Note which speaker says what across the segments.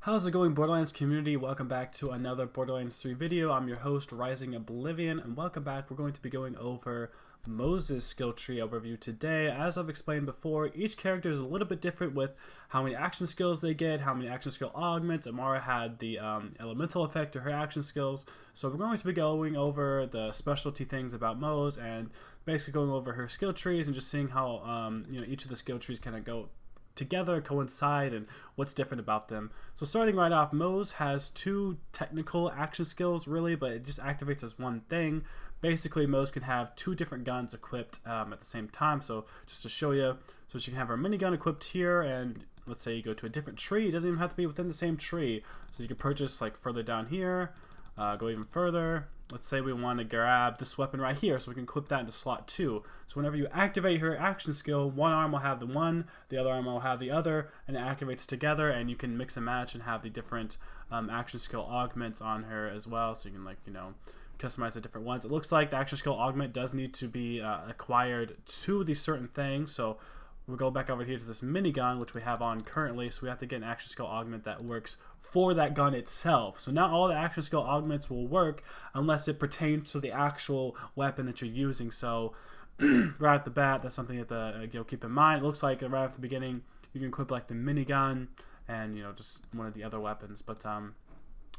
Speaker 1: How's it going, Borderlands community? Welcome back to another Borderlands 3 video. I'm your host, Rising Oblivion, and welcome back. We're going to be going over MOZE's skill tree overview today. As I've explained before, each character is a little bit different with how many action skills they get, how many action skill augments. Amara had the elemental effect to her action skills. So we're going to be going over the specialty things about MOZE and basically going over her skill trees and just seeing how each of the skill trees kind of go together, coincide, and what's different about them. So starting right off, MOZE has two technical action skills really, but it just activates as one thing. Basically, MOZE can have two different guns equipped at the same time. So just to show you, so she can have her minigun equipped here, and let's say you go to a different tree. It doesn't even have to be within the same tree. So you can purchase like further down here, go even further. Let's say we want to grab this weapon right here, so we can equip that into slot 2. So whenever you activate her action skill, one arm will have the one, the other arm will have the other, and it activates together, and you can mix and match and have the different action skill augments on her as well, so you can customize the different ones. It looks like the action skill augment does need to be acquired to the certain thing, so we'll go back over here to this minigun, which we have on currently, so we have to get an action skill augment that works for that gun itself. So not all the action skill augments will work unless it pertains to the actual weapon that you're using. So right at the bat, that's something that you'll keep in mind. It looks like right at the beginning, you can equip like the minigun and just one of the other weapons. But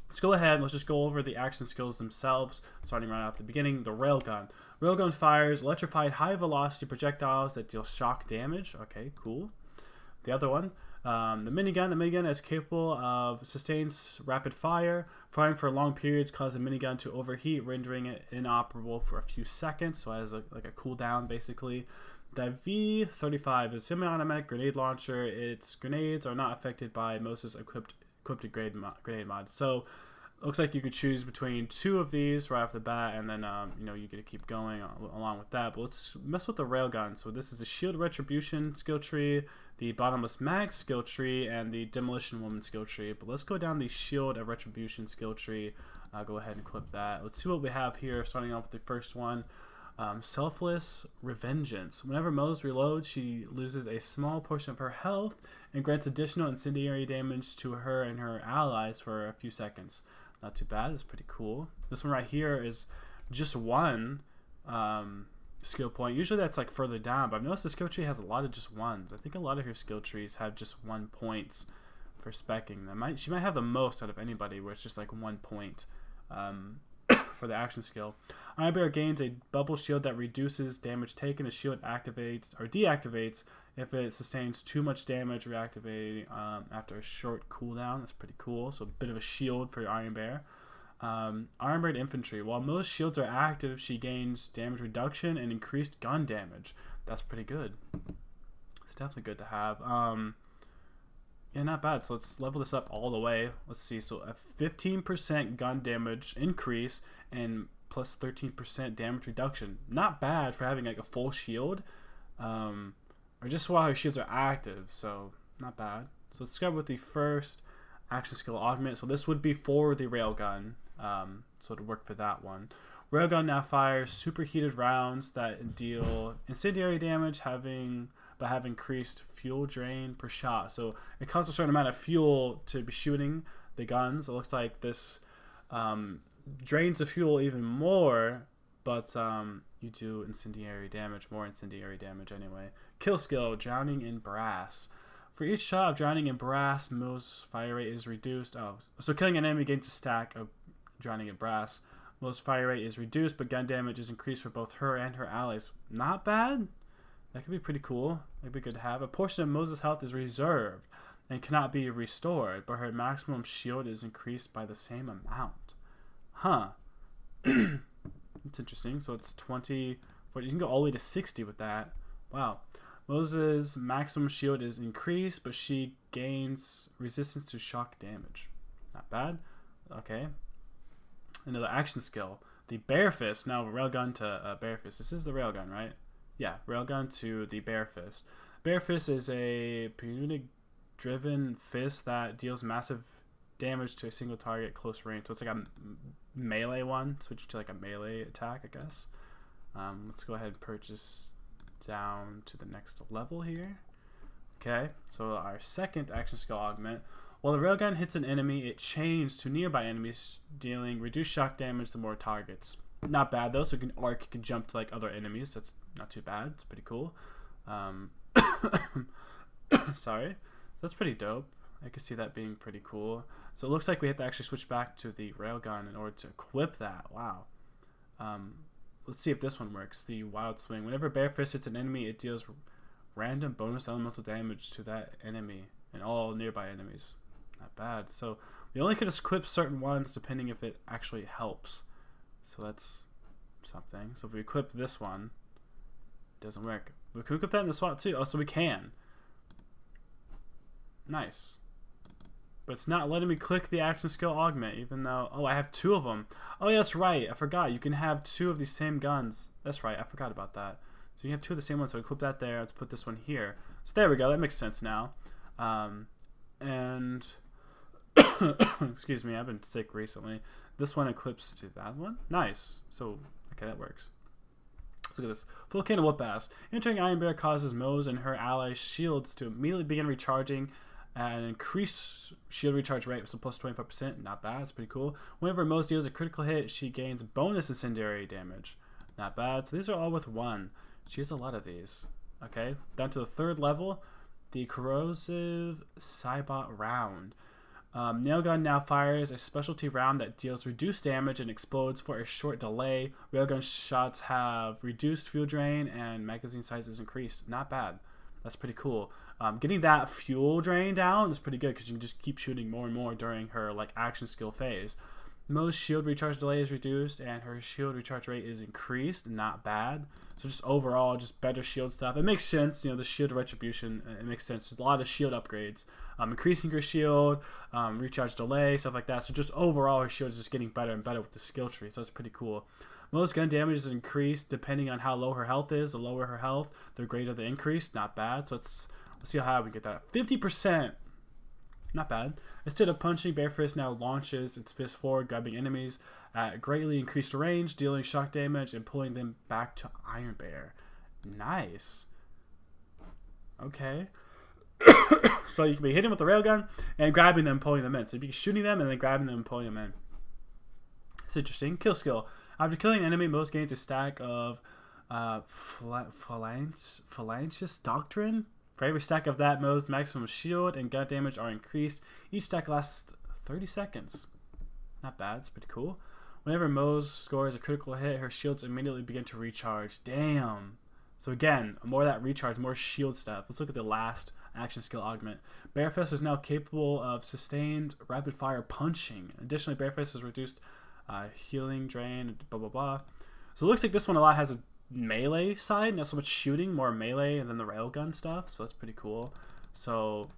Speaker 1: let's go ahead and let's just go over the action skills themselves, starting right off the beginning. The Railgun. Railgun fires electrified high-velocity projectiles that deal shock damage. Okay, cool. The other one, the Minigun. The Minigun is capable of sustained rapid fire. Firing for long periods causes the minigun to overheat, rendering it inoperable for a few seconds. So it has like a cooldown, basically. The V-35 is a semi-automatic grenade launcher. Its grenades are not affected by MOZE's equipped grenade mod. So looks like you could choose between two of these right off the bat, and then you get to keep going along with that. But let's mess with the Railgun. So this is the Shield Retribution skill tree, the Bottomless Mag skill tree, and the Demolition Woman skill tree. But let's go down the Shield of Retribution skill tree. Go ahead and equip that. Let's see what we have here, starting off with the first one. Selfless Revengeance. Whenever MOZE reloads, she loses a small portion of her health and grants additional incendiary damage to her and her allies for a few seconds. Not too bad. That's pretty cool. This one right here is just one skill point. Usually that's like further down, but I've noticed the skill tree has a lot of just ones. I think a lot of her skill trees have just 1 points for speccing them. She might have the most out of anybody, where it's just like 1 point for the action skill. IronBear gains a bubble shield that reduces damage taken. The shield activates or deactivates if it sustains too much damage, reactivating after a short cooldown. That's pretty cool. So a bit of a shield for your IronBear. IronBear Infantry. While most shields are active, she gains damage reduction and increased gun damage. That's pretty good. It's definitely good to have. Yeah, not bad. So let's level this up all the way. Let's see. So a 15% gun damage increase and plus 13% damage reduction. Not bad for having like a full shield. Or just while her shields are active. So not bad. So let's start with the first action skill augment. So this would be for the Railgun. So to work for that one. Railgun now fires superheated rounds that deal incendiary damage, but have increased fuel drain per shot. So it costs a certain amount of fuel to be shooting the guns. It looks like this drains the fuel even more, but you do incendiary damage, more incendiary damage anyway. Kill skill, Drowning in Brass. For each shot of Drowning in Brass, MOZE fire rate is reduced. Oh, so killing an enemy gains a stack of Drowning in Brass. MOZE fire rate is reduced, but gun damage is increased for both her and her allies. Not bad. That could be pretty cool. That'd be good to have. A portion of MOZE's health is reserved and cannot be restored, but her maximum shield is increased by the same amount. Huh. That's interesting. So it's 20. But you can go all the way to 60 with that. Wow. MOZE's maximum shield is increased, but she gains resistance to shock damage. Not bad. Okay. Another action skill. The Bear Fist. Now, Railgun to Bear Fist. This is the Railgun, right? Yeah, Railgun to the Bear Fist. Bear Fist is a punic-driven fist that deals massive damage to a single target at close range. So it's like a melee one. Switch to like a melee attack, I guess. Let's go ahead and purchase down to the next level here. Okay, so our second action skill augment While the railgun hits an enemy, it chains to nearby enemies, dealing reduced shock damage to more targets. Not bad though, so you can arc, you can jump to like other enemies. That's not too bad. It's pretty cool. Sorry, that's pretty dope. I can see that being pretty cool. So it looks like we have to actually switch back to the railgun in order to equip that. Wow. Let's see if this one works. The wild swing. Whenever Bear Fist hits an enemy, it deals random bonus elemental damage to that enemy and all nearby enemies. Not bad. So we only can equip certain ones depending if it actually helps. So that's something. So if we equip this one, it doesn't work. We can equip that in the SWAT too. Oh, so we can. Nice. But it's not letting me click the action skill augment, even though, oh, I have 2 of them. Oh yeah, that's right. I forgot. You can have 2 of these same guns. That's right. I forgot about that. So you have 2 of the same ones. So equip that there. Let's put this one here. So there we go. That makes sense now. And excuse me, I've been sick recently. This one equips to that one. Nice. So okay, that works. Let's look at this. Volcano Whoop-Ass. Entering IronBear causes MOZE and her allies' shields to immediately begin recharging. An increased shield recharge rate, so plus 25%. Not bad. It's pretty cool. Whenever MOZE deals a critical hit, she gains bonus incendiary damage. Not bad. So these are all with 1. She has a lot of these. Okay. Down to the 3rd level. The corrosive Cybot round. Nailgun now fires a specialty round that deals reduced damage and explodes for a short delay. Railgun shots have reduced fuel drain and magazine size is increased. Not bad. That's pretty cool. Getting that fuel drain down is pretty good because you can just keep shooting more and more during her like action skill phase. MOZE's shield recharge delay is reduced and her shield recharge rate is increased. Not bad. So just overall, just better shield stuff. It makes sense, you know, the shield retribution. It makes sense. There's a lot of shield upgrades, increasing your shield, recharge delay, stuff like that. So just overall, her shield is just getting better and better with the skill tree. So that's pretty cool. Most gun damage is increased depending on how low her health is. The lower her health, the greater the increase. Not bad. So let's see how high we get that. 50%. Not bad. Instead of punching, Bear Fist now launches its fist forward, grabbing enemies at greatly increased range, dealing shock damage, and pulling them back to IronBear. Nice. Okay. So you can be hitting with the railgun and grabbing them, pulling them in. So you be shooting them and then grabbing them and pulling them in. It's interesting. Kill skill. After killing an enemy, MOZE gains a stack of Phalanxis Doctrine. For every stack of that, MOZE's maximum shield and gun damage are increased. Each stack lasts 30 seconds. Not bad. It's pretty cool. Whenever MOZE scores a critical hit, her shields immediately begin to recharge. Damn. So again, more of that recharge, more shield stuff. Let's look at the last action skill augment. Bear Fist is now capable of sustained rapid fire punching. Additionally, Bear Fist has reduced healing drain, blah, blah, blah. So it looks like this one a lot has a melee side, not so much shooting, more melee and then the railgun stuff. So that's pretty cool. So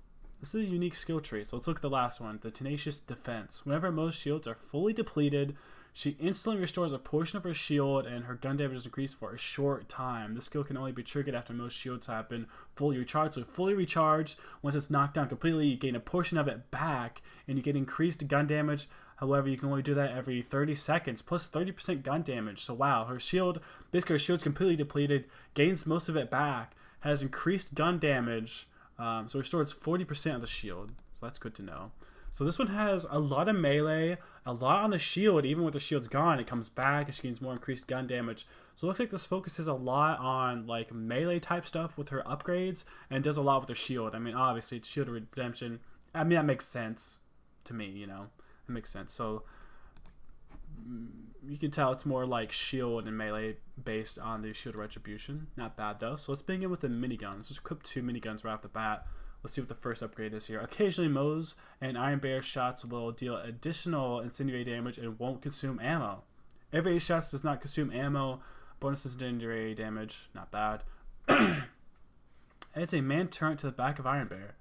Speaker 1: this is a unique skill tree. So let's look at the last one, the Tenacious Defense. Whenever MOZE shields are fully depleted, she instantly restores a portion of her shield and her gun damage is increased for a short time. This skill can only be triggered after MOZE shields have been fully recharged. So fully recharged, once it's knocked down completely, you gain a portion of it back and you get increased gun damage. However, you can only do that every 30 seconds, plus 30% gun damage. So wow, her shield, basically her shield's completely depleted, gains most of it back, has increased gun damage, so restores 40% of the shield. So that's good to know. So this one has a lot of melee, a lot on the shield. Even with the shield's gone, it comes back and she gains more increased gun damage. So it looks like this focuses a lot on like melee type stuff with her upgrades and does a lot with her shield. I mean, obviously it's shield redemption. I mean, that makes sense to me, you know. It makes sense. So you can tell it's more like shield and melee based on the shield retribution. Not bad though. So let's begin with the miniguns. Let's equip 2 miniguns right off the bat. Let's see what the first upgrade is here. Occasionally, MOZE and IronBear shots will deal additional incendiary damage and won't consume ammo. Every 8 shots does not consume ammo. Bonus incendiary damage. Not bad. It's a man turret to the back of IronBear.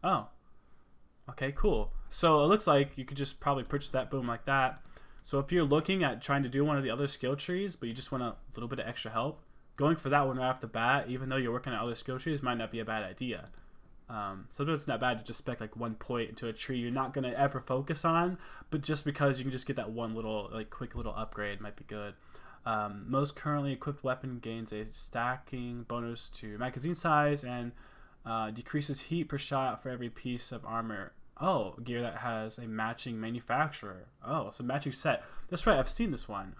Speaker 1: Oh. Okay, cool. So it looks like you could just probably purchase that, boom, like that. So if you're looking at trying to do one of the other skill trees, but you just want a little bit of extra help, going for that one right off the bat, even though you're working on other skill trees, might not be a bad idea. Sometimes it's not bad to just spec like 1 point into a tree you're not going to ever focus on, but just because you can just get that one little, like, quick little upgrade might be good. Most currently equipped weapon gains a stacking bonus to magazine size and decreases heat per shot for every piece of armor Oh, gear that has a matching manufacturer. Oh, so matching set. That's right, I've seen this one.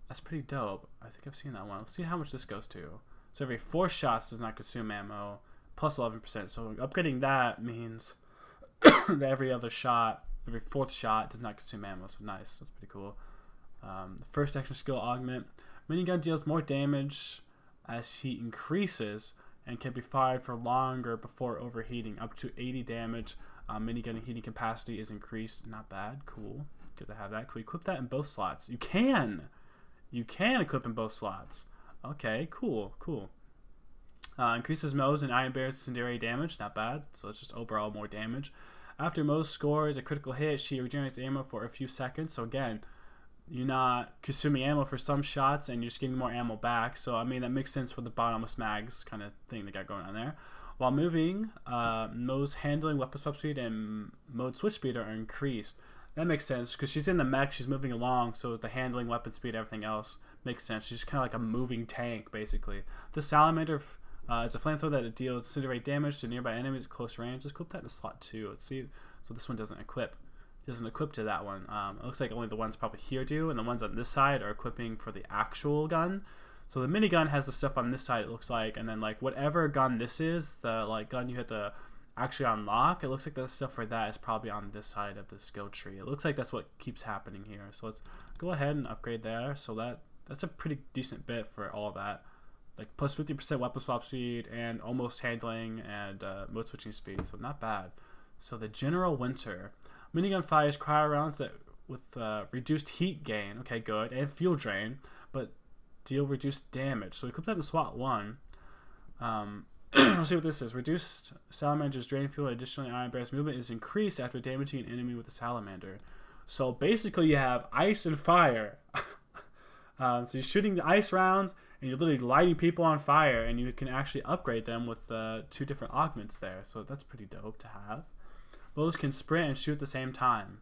Speaker 1: That's pretty dope. I think I've seen that one. Let's see how much this goes to. So every 4 shots does not consume ammo, plus 11%. So upgrading that means that every other shot, every 4th shot does not consume ammo. So nice, that's pretty cool. The first action skill augment. Minigun deals more damage as heat increases and can be fired for longer before overheating. Up to 80 damage. Minigun heating capacity is increased. Not bad. Cool. Good to have that. Can we equip that in both slots? You can! You can equip in both slots. Okay, cool. Increases MOZE and IronBear's incendiary damage. Not bad. So it's just overall more damage. After MOZE scores a critical hit, she regenerates ammo for a few seconds. So again, you're not consuming ammo for some shots and you're just getting more ammo back. So I mean, that makes sense for the bottomless mags kind of thing they got going on there. While moving, MOZE handling, weapon swap speed, and mode switch speed are increased. That makes sense because she's in the mech, she's moving along, so the handling, weapon speed, everything else makes sense. She's kind of like a moving tank, basically. The Salamander is a flamethrower that deals incinerate damage to nearby enemies at close range. Let's equip that in slot 2. Let's see. So this one doesn't equip. To that one. It looks like only the ones probably here do, and the ones on this side are equipping for the actual gun. So the minigun has the stuff on this side, it looks like, and then like whatever gun this is, the like gun you have to actually unlock, it looks like the stuff for that is probably on this side of the skill tree. It looks like that's what keeps happening here. So let's go ahead and upgrade there. So that's a pretty decent bit for all of that. Like plus 50% weapon swap speed and almost handling and mode switching speed. So not bad. So the General Winter. Minigun fires cryo rounds that with reduced heat gain. Okay, good. And fuel drain, but deal reduced damage. So we equip that in slot 1. Let's see what this is. Reduced Salamander's drain fuel. Additionally, IronBear's movement is increased after damaging an enemy with a Salamander. So basically, you have ice and fire. So you're shooting the ice rounds, and you're literally lighting people on fire, and you can actually upgrade them with 2 different augments there. So that's pretty dope to have. Those can sprint and shoot at the same time.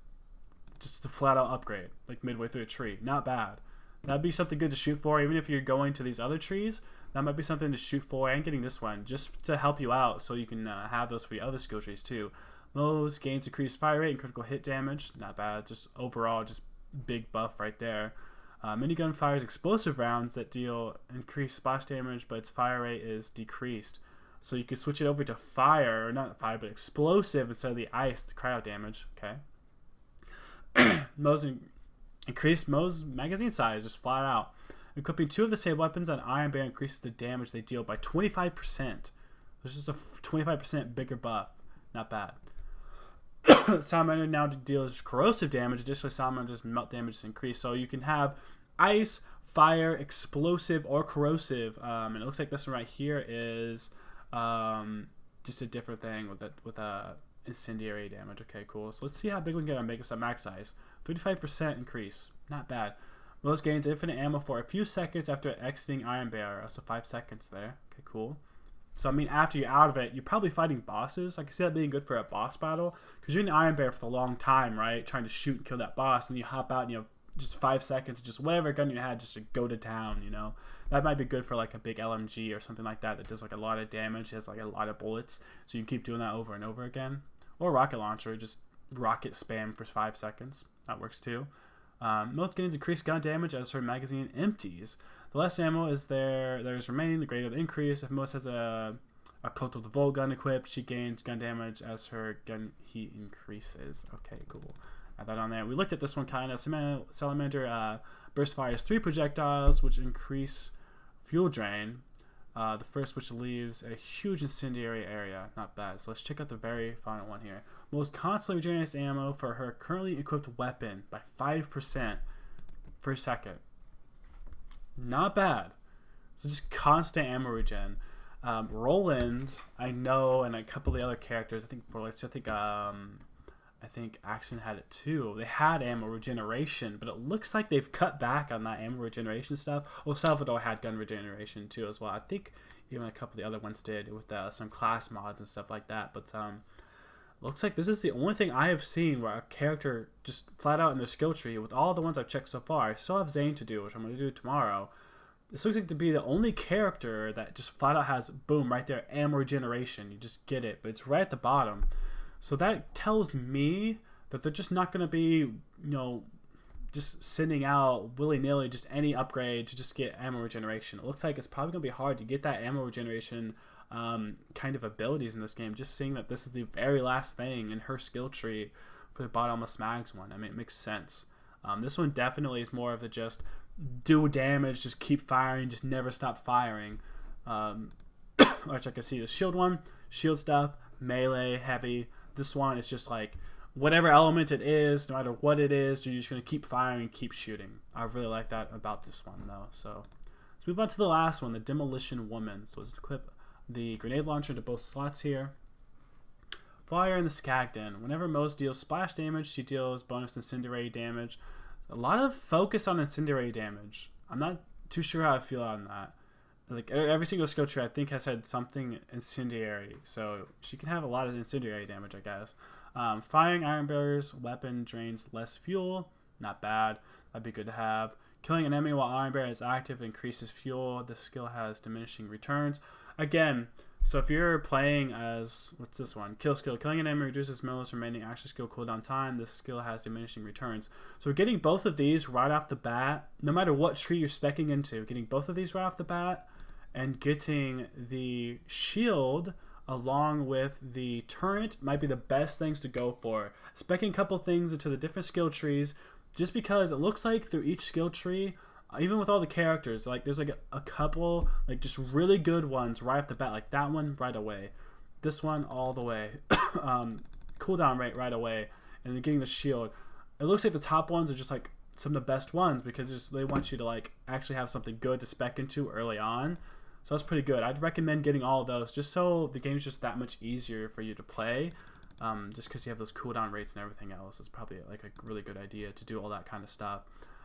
Speaker 1: Just a flat-out upgrade, like midway through a tree. Not bad. That'd be something good to shoot for, even if you're going to these other trees. That might be something to shoot for, and getting this one, just to help you out, so you can have those for your other skill trees too. MOZE gains increased fire rate and critical hit damage. Not bad. Just overall, just big buff right there. Minigun fires explosive rounds that deal increased splash damage, but its fire rate is decreased. So you can switch it over to fire, or not fire, but explosive instead of the ice, the cryo damage. Okay. MOZE increased MOZE magazine size, just flat out. Equipping 2 of the same weapons on IronBear increases the damage they deal by 25%. There's just a 25% bigger buff. Not bad. Salamander now deals corrosive damage. Additionally, Salamander's melt damage is increased. So you can have ice, fire, explosive, or corrosive. And it looks like this one right here is just a different thing with incendiary damage. Okay, cool. So let's see how big we can get on make us a max size. 35% increase. Not bad. MOZE gains infinite ammo for a few seconds after exiting IronBear. So 5 seconds there. Okay, cool. So I mean, after you're out of it, you're probably fighting bosses. I can see that being good for a boss battle, because you're in IronBear for a long time, right? Trying to shoot and kill that boss, and you hop out and you have just 5 seconds, just whatever gun you had, just to go to town. You know, that might be good for like a big LMG or something like that does like a lot of damage, has like a lot of bullets. So you keep doing that over and over again. Or rocket launcher, just rocket spam for 5 seconds. That works too. MOZE gains increased gun damage as her magazine empties. The less ammo is there's remaining, the greater the increase. If MOZE has a cloak with the Volt gun equipped, she gains gun damage as her gun heat increases. Okay, cool. Add that on there. We looked at this one kind of. Salamander burst fires 3 projectiles, which increase fuel drain. The first, which leaves a huge incendiary area. Not bad. So let's check out the very final one here. MOZE constantly regenerates ammo for her currently equipped weapon by 5% per second. Not bad. So just constant ammo regen. Roland, I know, and a couple of the other characters, I think Borderlands, I think Action had it too. They had ammo regeneration, but it looks like they've cut back on that ammo regeneration stuff. Well, Salvador had gun regeneration too as well. I think even a couple of the other ones did with some class mods and stuff like that. But looks like this is the only thing I have seen where a character just flat out in their skill tree, with all the ones I've checked so far. I still have Zane to do, which I'm going to do tomorrow. This looks like to be the only character that just flat out has, boom, right there, ammo regeneration. You just get it, but it's right at the bottom. So that tells me that they're just not going to be, you know, just sending out willy-nilly just any upgrade to just get ammo regeneration. It looks like it's probably going to be hard to get that ammo regeneration kind of abilities in this game, just seeing that this is the very last thing in her skill tree for the Bottomless Mags one. I mean, it makes sense. This one definitely is more of the just do damage, just keep firing, just never stop firing. Which I can see the shield one, shield stuff, melee, heavy. This one is just like whatever element it is, no matter what it is, you're just going to keep firing, keep shooting. I really like that about this one, though. So let's move on to the last one, the Demolition Woman. So let's equip the grenade launcher to both slots here. Fire in the Skagden. Whenever MOZE deals splash damage, she deals bonus incendiary damage. A lot of focus on incendiary damage. I'm not too sure how I feel on that. Like every single skill tree I think has had something incendiary, so she can have a lot of incendiary damage, I guess. Firing IronBear's weapon drains less fuel. Not bad. That'd be good to have. Killing an enemy while IronBear is active increases fuel. This skill has diminishing returns. Again, so if you're playing as, what's this one? Kill skill. Killing an enemy reduces Melo's remaining action skill cooldown time. This skill has diminishing returns. So we're getting both of these right off the bat. No matter what tree you're speccing into, getting both of these right off the bat and getting the shield along with the turret might be the best things to go for. Speccing a couple things into the different skill trees, just because it looks like through each skill tree, even with all the characters, like there's like a couple like just really good ones right off the bat, like that one right away, this one all the way, cooldown rate right away, and then getting the shield. It looks like the top ones are just like some of the best ones because they want you to like actually have something good to spec into early on. So that's pretty good. I'd recommend getting all of those just so the game's just that much easier for you to play. Just because you have those cooldown rates and everything else, it's probably like a really good idea to do all that kind of stuff.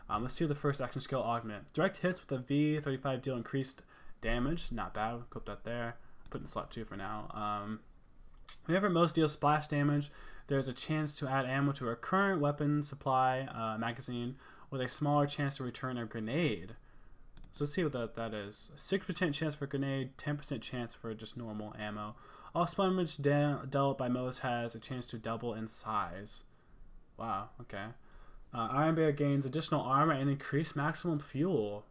Speaker 1: Let's see the first action skill, Augment. Direct hits with a V35 deal increased damage. Not bad. We'll clip that there. Put in slot 2 for now. Whenever MOZE deals splash damage, there's a chance to add ammo to her current weapon supply magazine with a smaller chance to return a grenade. So let's see what that is. 6% chance for grenade, 10% chance for just normal ammo. All damage dealt by MOZE has a chance to double in size. Wow, okay. IronBear gains additional armor and increased maximum fuel.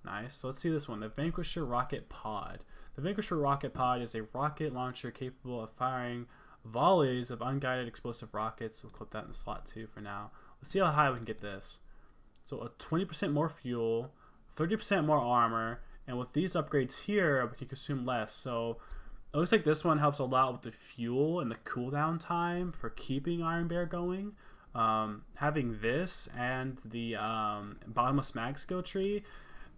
Speaker 1: Nice. So let's see this one. The Vanquisher Rocket Pod. The Vanquisher Rocket Pod is a rocket launcher capable of firing volleys of unguided explosive rockets. We'll clip that in slot 2 for now. Let's see how high we can get this. So a 20% more fuel, 30% more armor, and with these upgrades here, we can consume less. So it looks like this one helps a lot with the fuel and the cooldown time for keeping IronBear going. Having this and the Bottomless Mag skill tree,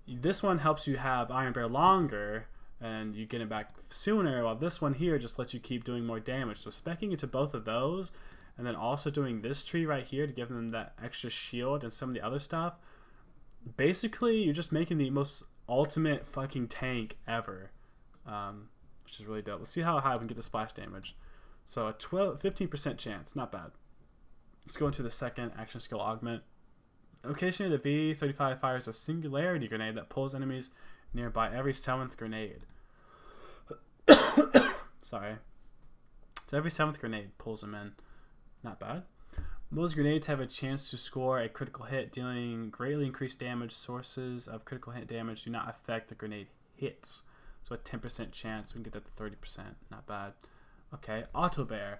Speaker 1: this one helps you have IronBear longer and you get it back sooner, while this one here just lets you keep doing more damage. So speccing into both of those and then also doing this tree right here to give them that extra shield and some of the other stuff, basically you're just making the most ultimate fucking tank ever, which is really dope. We'll see how high we can get the splash damage. So a 15% chance, not bad. Let's go into the second action skill, Augment. Occasionally the V35 fires a singularity grenade that pulls enemies nearby every 7th grenade. Sorry. So every 7th grenade pulls them in. Not bad. Most grenades have a chance to score a critical hit, dealing greatly increased damage. Sources of critical hit damage do not affect the grenade hits. So a 10% chance, we can get that to 30%. Not bad. Okay, AutoBear.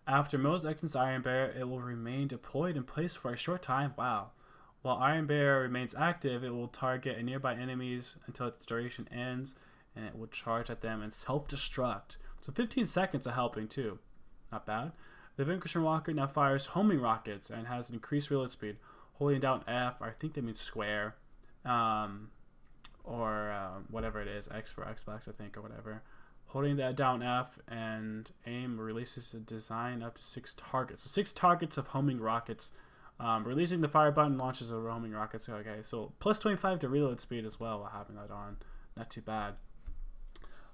Speaker 1: After MOZE exits IronBear, it will remain deployed in place for a short time. Wow. While IronBear remains active, it will target nearby enemies until its duration ends, and it will charge at them and self-destruct. So 15 seconds of helping too. Not bad. The Vanquisher Rocket now fires homing rockets and has an increased reload speed. Holding down F, I think that means square, or whatever it is, X for Xbox, I think, or whatever. Holding that down F and aim releases a design up to 6 targets. So 6 targets of homing rockets. Releasing the fire button launches a homing rockets. Okay, so plus 25 to reload speed as well while having that on. Not too bad.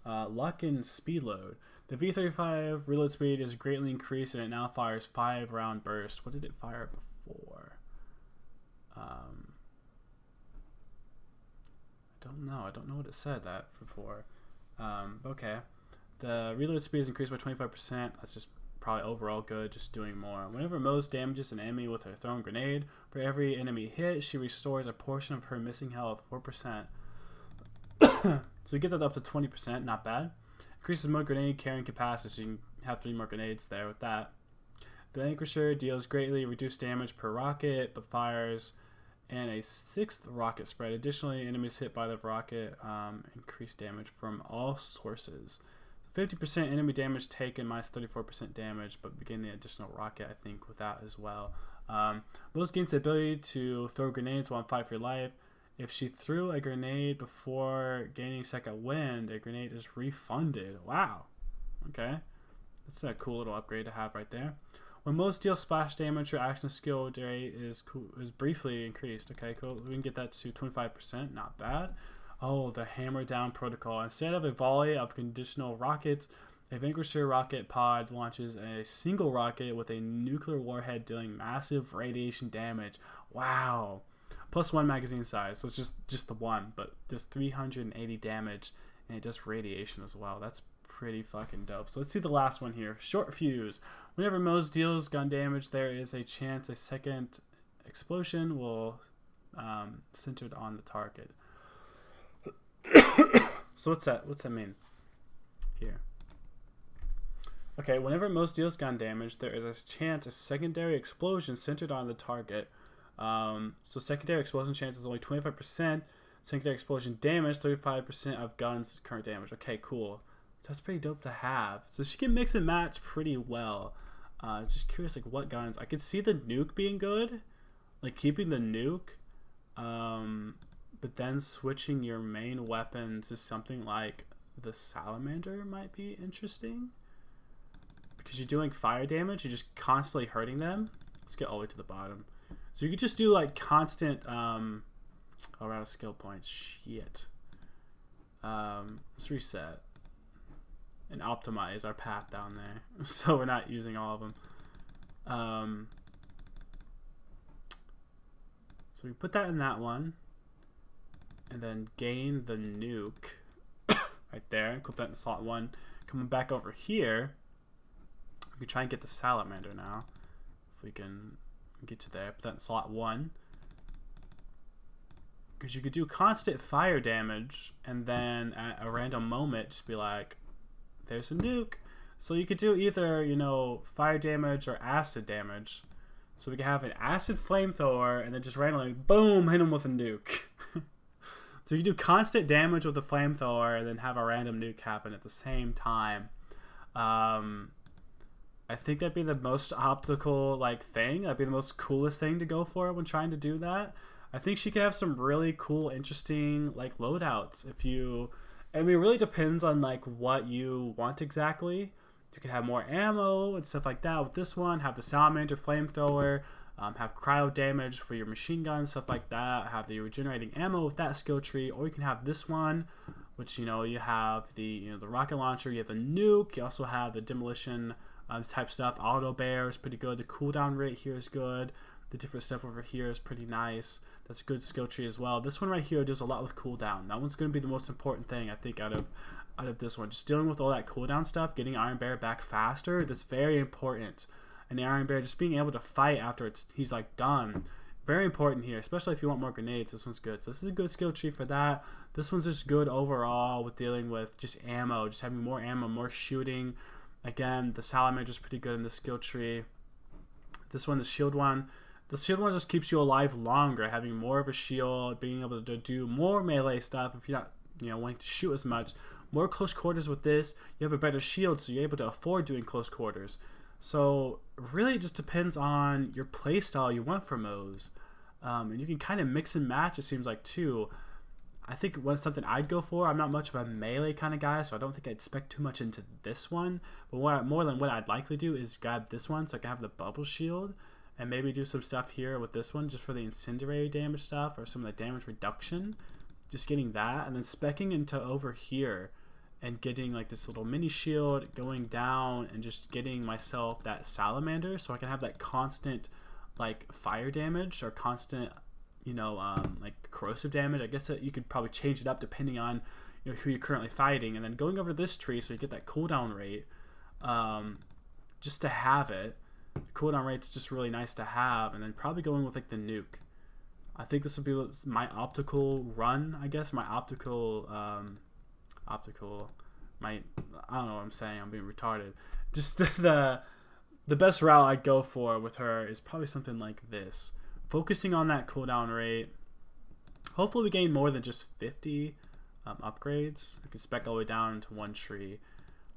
Speaker 1: Lock and speed load. The V35 reload speed is greatly increased and it now fires 5-round burst. What did it fire before? I don't know. I don't know what it said that before. Okay. The reload speed is increased by 25%. Let's just probably overall good, just doing more. Whenever MOZE damages an enemy with her thrown grenade, for every enemy hit, she restores a portion of her missing health, 4%. So we get that up to 20%, not bad. Increases more grenade carrying capacity, so you can have 3 more grenades there with that. The Vanquisher deals greatly reduced damage per rocket, but fires and a 6th rocket spread. Additionally, enemies hit by the rocket increase damage from all sources. 50% enemy damage taken minus 34% damage, but begin the additional rocket, I think, with that as well. MOZE gains the ability to throw grenades while on fight for your life. If she threw a grenade before gaining second wind, a grenade is refunded. Wow. Okay. That's a cool little upgrade to have right there. When MOZE deals splash damage, your action skill rate is briefly increased. Okay, cool. We can get that to 25%. Not bad. Oh, the hammer down protocol. Instead of a volley of conditional rockets, a Vanquisher rocket pod launches a single rocket with a nuclear warhead dealing massive radiation damage. Wow. +1 magazine size. So it's just the one, but does 380 damage, and it does radiation as well. That's pretty fucking dope. So let's see the last one here. Short fuse. Whenever MOZE deals gun damage, there is a chance a second explosion will centered on the target. So what's that mean here? Okay, whenever MOZE deals gun damage, there is a chance a secondary explosion centered on the target. So secondary explosion chance is only 25%. Secondary explosion damage, 35% of guns current damage. Okay, cool. So that's pretty dope to have. So she can mix and match pretty well. Just curious, like what guns. I could see the nuke being good, like keeping the nuke, but then switching your main weapon to something like the Salamander might be interesting. Because you're doing fire damage, you're just constantly hurting them. Let's get all the way to the bottom. So you could just do like constant, we're out of skill points, shit. Let's reset and optimize our path down there so we're not using all of them. So we put that in that one and then gain the nuke right there, clip that in slot 1. Coming back over here, we can try and get the Salamander now if we can get to there. Put that in slot 1, because you could do constant fire damage and then at a random moment just be like, there's a nuke. So you could do either, you know, fire damage or acid damage. So we could have an acid flamethrower and then just randomly boom, hit him with a nuke. So you do constant damage with the flamethrower and then have a random nuke happen at the same time. I think that'd be the most optical like thing. That'd be the most coolest thing to go for when trying to do that. I think she could have some really cool, interesting like loadouts. If you, I mean, it really depends on like what you want exactly. You could have more ammo and stuff like that with this one. Have the Salamander flamethrower. Have cryo damage for your machine gun, stuff like that. Have the regenerating ammo with that skill tree, or you can have this one, which you know you have the the rocket launcher. You have the nuke. You also have the demolition type stuff. IronBear is pretty good. The cooldown rate here is good. The different stuff over here is pretty nice. That's a good skill tree as well. This one right here does a lot with cooldown. That one's going to be the most important thing I think out of this one. Just dealing with all that cooldown stuff, getting IronBear back faster. That's very important. And the IronBear just being able to fight after he's like done. Very important here, especially if you want more grenades. This one's good. So this is a good skill tree for that. This one's just good overall with dealing with just ammo, just having more ammo, more shooting. Again, the Salamander is pretty good in the skill tree. This one, the shield one. The shield one just keeps you alive longer, having more of a shield, being able to do more melee stuff if you're not, wanting to shoot as much. More close quarters with this. You have a better shield, so you're able to afford doing close quarters. So really, it just depends on your play style you want for MOZE, and you can kind of mix and match. It seems like too. I think what's something I'd go for. I'm not much of a melee kind of guy, so I don't think I'd spec too much into this one. But more than what I'd likely do is grab this one so I can have the bubble shield and maybe do some stuff here with this one just for the incendiary damage stuff or some of the damage reduction. Just getting that and then specking into over here and getting like this little mini shield going down and just getting myself that Salamander so I can have that constant like fire damage or constant like corrosive damage. I guess that you could probably change it up depending on who you're currently fighting, and then going over this tree so you get that cooldown rate. just to have it. The cooldown rate's just really nice to have, and then probably going with like the nuke. I think this would be my optical run, I guess. My optical, I don't know what I'm saying. I'm being retarded. Just the best route I'd go for with her is probably something like this. Focusing on that cooldown rate. Hopefully we gain more than just 50 upgrades. I can spec all the way down into one tree.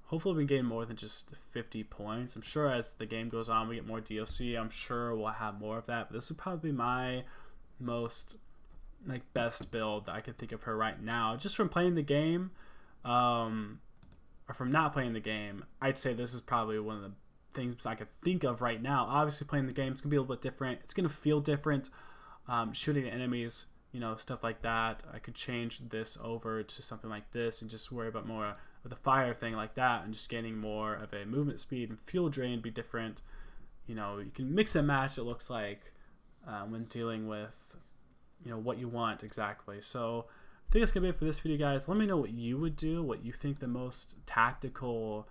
Speaker 1: Hopefully we gain more than just 50 points. I'm sure as the game goes on, we get more DLC. I'm sure we'll have more of that. But this would probably be my most like best build that I can think of her right now. Just from playing the game, or from not playing the game, I'd say this is probably one of the things I could think of right now. Obviously playing the game, it's gonna be a little bit different. It's gonna feel different. Shooting enemies, you know, stuff like that. I could change this over to something like this and just worry about more of the fire thing like that, and just getting more of a movement speed and fuel drain be different. You know, you can mix and match, it looks like, when dealing with, you know, what you want exactly. So I think that's gonna be it for this video, guys. Let me know what you would do, what you think the most tactical,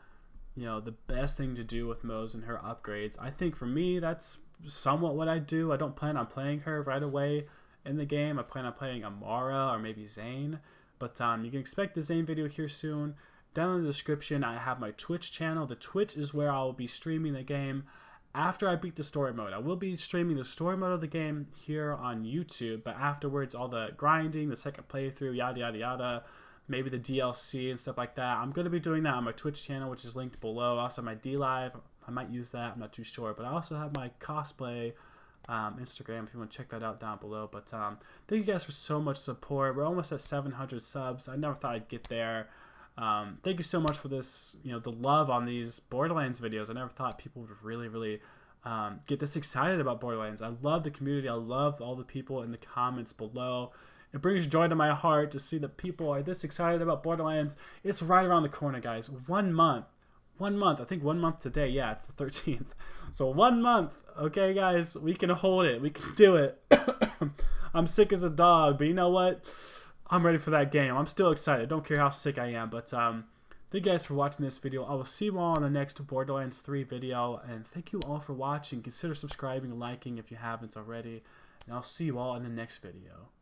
Speaker 1: you know, the best thing to do with MOZE and her upgrades. I think for me, that's somewhat what I do. I don't plan on playing her right away in the game. I plan on playing Amara or maybe Zane, but you can expect the Zane video here soon. Down in the description, I have my Twitch channel. The Twitch is where I will be streaming the game after I beat the story mode. I will be streaming the story mode of the game here on YouTube, but afterwards, all the grinding, the second playthrough, yada yada yada, maybe the DLC and stuff like that, I'm going to be doing that on my Twitch channel, which is linked below. I also have my DLive. I might use that. I'm not too sure, but I also have my cosplay Instagram if you want to check that out down below. But thank you guys for so much support. We're almost at 700 subs. I never thought I'd get there. Thank you so much for this, you know, the love on these Borderlands videos. I never thought people would really get this excited about Borderlands. I love the community. I love all the people in the comments below. It brings joy to my heart to see that people are this excited about Borderlands. It's right around the corner, guys. 1 month. 1 month. I think 1 month today. Yeah, it's the 13th. So 1 month. Okay, guys. We can hold it. We can do it. I'm sick as a dog, but you know what? I'm ready for that game. I'm still excited. Don't care how sick I am. But thank you guys for watching this video. I will see you all in the next Borderlands 3 video. And thank you all for watching. Consider subscribing and liking if you haven't already. And I'll see you all in the next video.